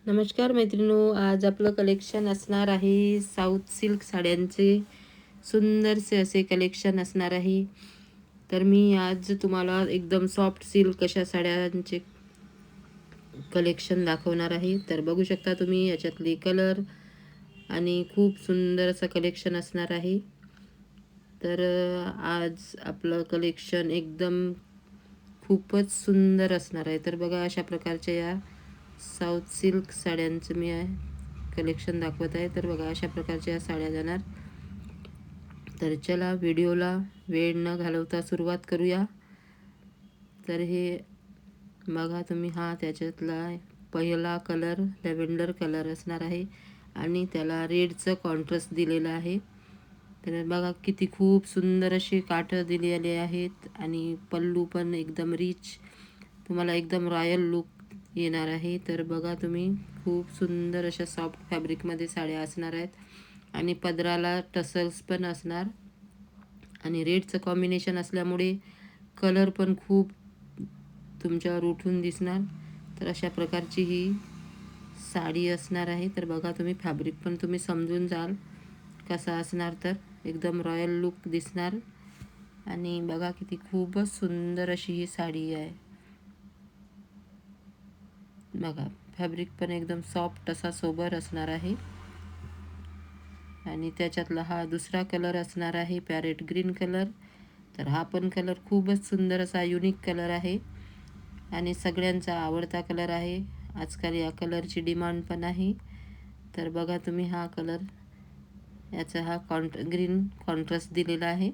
नमस्कार मैत्रिणो, आज आपलं कलेक्शन असणार आहे साऊथ सिल्क साड्यांचे सुंदरसे असे कलेक्शन असणार आहे. तर मी आज तुम्हाला एकदम सॉफ्ट सिल्क अशा साड्यांचे कलेक्शन दाखवणार आहे. तर बघू शकता तुम्ही याच्यातले कलर आणि खूप सुंदर असं कलेक्शन असणार आहे. तर आज आपलं कलेक्शन एकदम खूपच सुंदर असणार आहे. तर बघा, अशा प्रकारच्या या साऊथ सिल्क साड्यांचं मी कलेक्शन दाखवत आहे. तर बघा, अशा प्रकारच्या या साड्या जाणार. तर चला व्हिडिओला वेळ न घालवता सुरुवात करूया. तर हे बघा तुम्ही, हा त्याच्यातला पहिला कलर लॅव्हेंडर कलर असणार आहे आणि त्याला रेडचं कॉन्ट्रास्ट दिलेलं आहे. तर बघा किती खूप सुंदर असे काठं दिलेले आहेत आणि पल्लू पण एकदम रिच, तुम्हाला एकदम रॉयल लुक येणार आहे. तर बघा तुम्ही, खूप सुंदर अशा सॉफ्ट फॅब्रिकमध्ये साड्या असणार आहेत आणि पदराला टसल्स पण असणार आणि रेडचं कॉम्बिनेशन असल्यामुळे कलर पण खूप तुमच्यावर उठून दिसणार. तर अशा प्रकारची ही साडी असणार आहे. तर बघा तुम्ही, फॅब्रिक पण तुम्ही समजून जाल कसा असणार. तर एकदम रॉयल लुक दिसणार आणि बघा किती खूपच सुंदर अशी ही साडी आहे. बघा, फॅब्रिक पण एकदम सॉफ्ट असा सोबर असणार आहे आणि त्याच्यातला हा दुसरा कलर असणार आहे पॅरेट ग्रीन कलर. तर हा पण कलर खूपच सुंदर असा युनिक कलर आहे आणि सगळ्यांचा आवडता कलर आहे. आजकाल या कलरची डिमांड पण आहे. तर बघा तुम्ही, हा कलर, याचा हा ग्रीन कॉन्ट्रास्ट दिलेला आहे.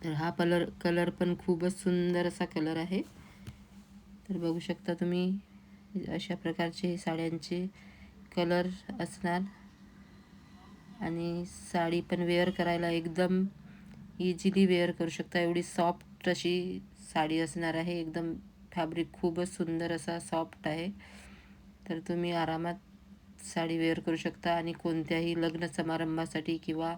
तर हा कलर पण खूपच सुंदर असा कलर आहे. तर बघू शकता तुम्ही, अशा प्रकारचे साड्यांचे कलर असणार आणि साडी पण वेअर करायला एकदम इझिली वेअर करू शकता, एवढी सॉफ्ट अशी साडी असणार आहे. एकदम फॅब्रिक खूपच सुंदर असा सॉफ्ट आहे. तर तुम्ही आरामात साडी वेअर करू शकता आणि कोणत्याही लग्न समारंभासाठी किंवा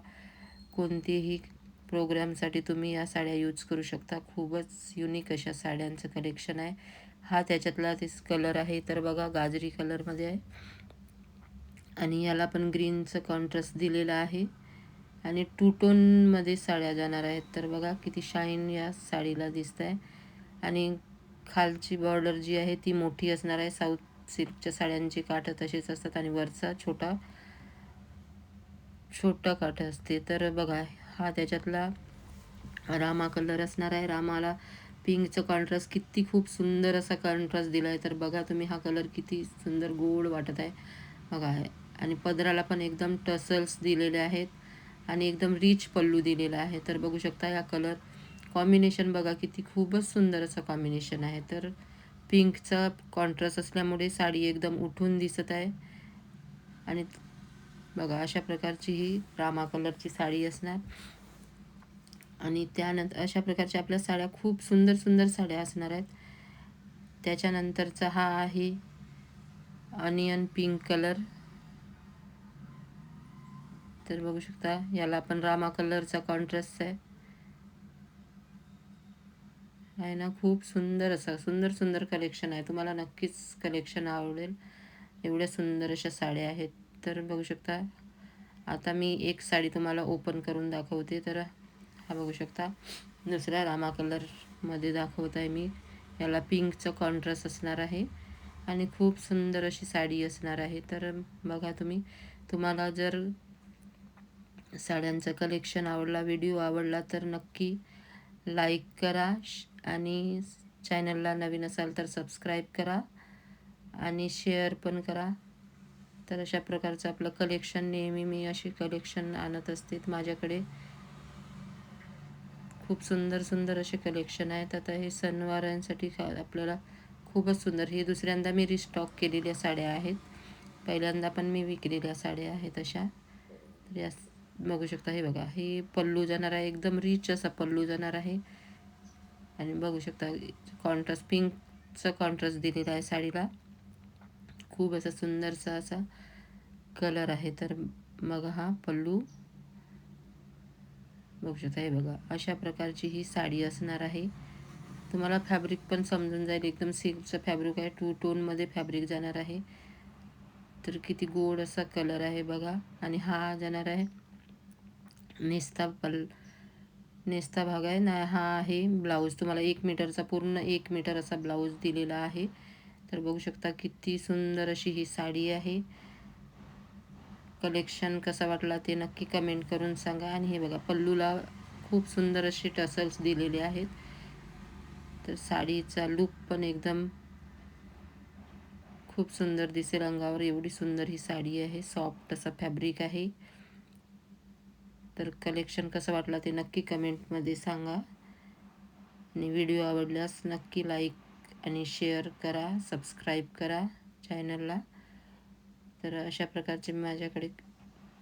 कोणतेही प्रोग्रामसाठी तुम्ही या साड्या यूज करू शकता. खूपच युनिक अशा साड्यांचं कलेक्शन आहे. हा त्याच्यातला तेच कलर आहे. तर बघा, गाजरी कलरमध्ये आहे आणि याला पण ग्रीनचं कॉन्ट्रास्ट दिलेलं आहे आणि टू टोनमध्ये साड्या जाणार आहेत. तर बघा किती शाईन या साडीला दिसत आहे आणि खालची बॉर्डर जी आहे ती मोठी असणार आहे. साऊथ सिल्कच्या साड्यांची काठं तशीच असतात आणि वरचा छोटा काठं असते. तर बघा, हा त्याच्यातला रामा कलर असणार आहे. रामाला पिंकचं कॉन्ट्रास्ट किती खूप सुंदर असा कॉन्ट्रास्ट दिला आहे. तर बघा तुम्ही, हा कलर किती सुंदर गोड वाटत आहे बघा. आणि पदराला पण एकदम टसल्स दिलेले आहेत आणि एकदम रिच पल्लू दिलेला आहे. तर बघू शकता या कलर कॉम्बिनेशन बघा किती खूपच सुंदर असं कॉम्बिनेशन आहे. तर पिंकचा कॉन्ट्रास्ट असल्यामुळे साडी एकदम उठून दिसत आहे आणि बघा, अशा प्रकारची ही रामा कलरची साडी असणार आणि त्यानंतर अशा प्रकारच्या आपल्या साड्या खूप सुंदर सुंदर साड्या असणार आहेत. त्याच्यानंतरचा हा आहे ऑनियन पिंक कलर. तर बघू शकता, याला पण रामा कलरचा कॉन्ट्रास्ट आहे ना. खूप सुंदर असं सुंदर सुंदर कलेक्शन आहे. तुम्हाला नक्कीच कलेक्शन आवडेल, एवढ्या सुंदर अशा साड्या आहेत. तर बघू शकता, आता मी एक साडी तुम्हाला ओपन करून दाखवते. तर हा बघू शकता, दुसऱ्या रामा कलरमध्ये दाखवत आहे मी. याला पिंकचं कॉन्ट्रास्ट असणार आहे आणि खूप सुंदर अशी साडी असणार आहे. तर बघा तुम्ही, तुम्हाला जर साड्यांचं कलेक्शन आवडला, व्हिडिओ आवडला, तर नक्की लाईक करा आणि चॅनलला नवीन असाल तर सबस्क्राईब करा आणि शेअर पण करा. तर अशा प्रकारचं आपलं कलेक्शन, नेहमी मी अशी कलेक्शन आणत असते माझ्याकडे. खूप सुंदर सुंदर असे कलेक्शन आहेत. आता हे सणवारांसाठी आपल्याला खूपच सुंदर, हे दुसऱ्यांदा मी रिस्टॉक केलेल्या साड्या आहेत, पहिल्यांदा पण मी विकलेल्या साड्या आहेत अशा. तर या बघू शकता, हे बघा, हे पल्लू जाणार आहे, एकदम रिच असा पल्लू जाणार आहे आणि बघू शकता कॉन्ट्रास्ट पिंकचं कॉन्ट्रास्ट दिलेला आहे साडीला. खूप असा सुंदरसा असा कलर आहे. तर मग हा पल्लू बघू शकता, हे बघा, अशा प्रकारची ही साडी असणार आहे. तुम्हाला फॅब्रिक पण समजून जाईल, एकदम सिल्कचं फॅब्रिक आहे, टू टोनमध्ये फॅब्रिक जाणार आहे तर किती गोड असा कलर आहे बघा. आणि हा जाणार आहे नेस्ता भाग आहे ना. हा आहे ब्लाऊज. तुम्हाला 1 मीटरचा, पूर्ण 1 मीटर असा ब्लाऊज दिलेला आहे. तर बघू शकता किती सुंदर अशी ही साडी आहे. कलेक्शन कसा वाटला ते नक्की कमेंट करून सांगा. आणि हे बघा, पल्लूला खूप सुंदर असे टसल्स दिलेले आहेत. तर साडीचा लुक पण एकदम खूप सुंदर दिसेल अंगावर. एवढी सुंदर ही साडी आहे. सॉफ्ट असा फॅब्रिक आहे. तर कलेक्शन कसं वाटलं ते नक्की कमेंटमध्ये सांगा. आणि व्हिडिओ आवडल्यास नक्की लाईक आणि शेअर करा, सबस्क्राईब करा चॅनलला. तर अशा प्रकारचे माझ्याकडे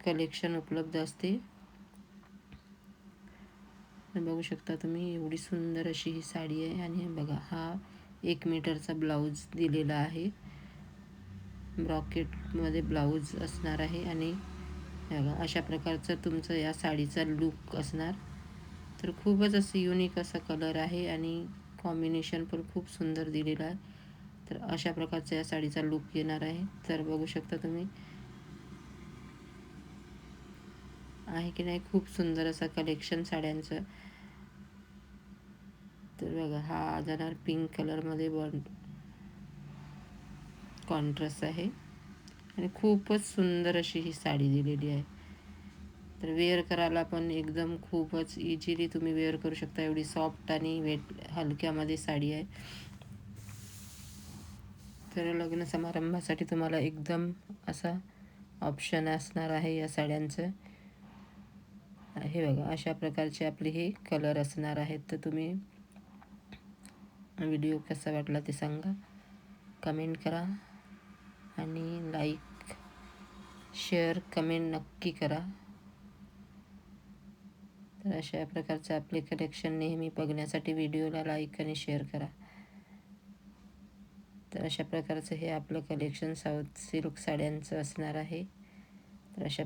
कलेक्शन उपलब्ध असते. बघू शकता तुम्ही, एवढी सुंदर अशी ही साडी आहे. आणि बघा, हा 1 मीटरचा ब्लाऊज दिलेला आहे. ब्रॉकेटमध्ये ब्लाऊज असणार आहे. आणि बघा, अशा प्रकारचं तुमचं या साडीचा लूक असणार. तर खूपच असं युनिक असा कलर आहे आणि कॉम्बिनेशन पण खूप सुंदर दिलेलं आहे. तर अशा प्रकारचा या साडीचा लूक येणार आहे. तर बघू शकता तुम्ही, आहे की नाही खूप सुंदर असं कलेक्शन साड्यांचं. तर बघा, हा जाणार पिंक कलरमध्ये कॉन्ट्रास्ट आहे. आणि खूपच सुंदर अशी ही साडी दिलेली आहे. तर वेअर करायला पण एकदम खूपच इझिली तुम्ही वेअर करू शकता. एवढी सॉफ्ट आणि हलक्यामध्ये साडी आहे. तर लग्न समारंभासाठी तुम्हाला एकदम असा ऑप्शन असणार आहे या साड्यांचं. हे बघा, अशा प्रकारचे आपले हे कलर असणार आहेत. तर तुम्ही व्हिडिओ कसा वाटला ते सांगा, कमेंट करा आणि लाईक शेअर कमेंट नक्की करा. तर अशा प्रकारचं आपले कलेक्शन नेहमी बघण्यासाठी व्हिडिओला लाईक आणि शेअर करा. तर अशा प्रकारचं हे आपलं कलेक्शन साऊथ सिल्क साड्यांचं असणार आहे. तर अशा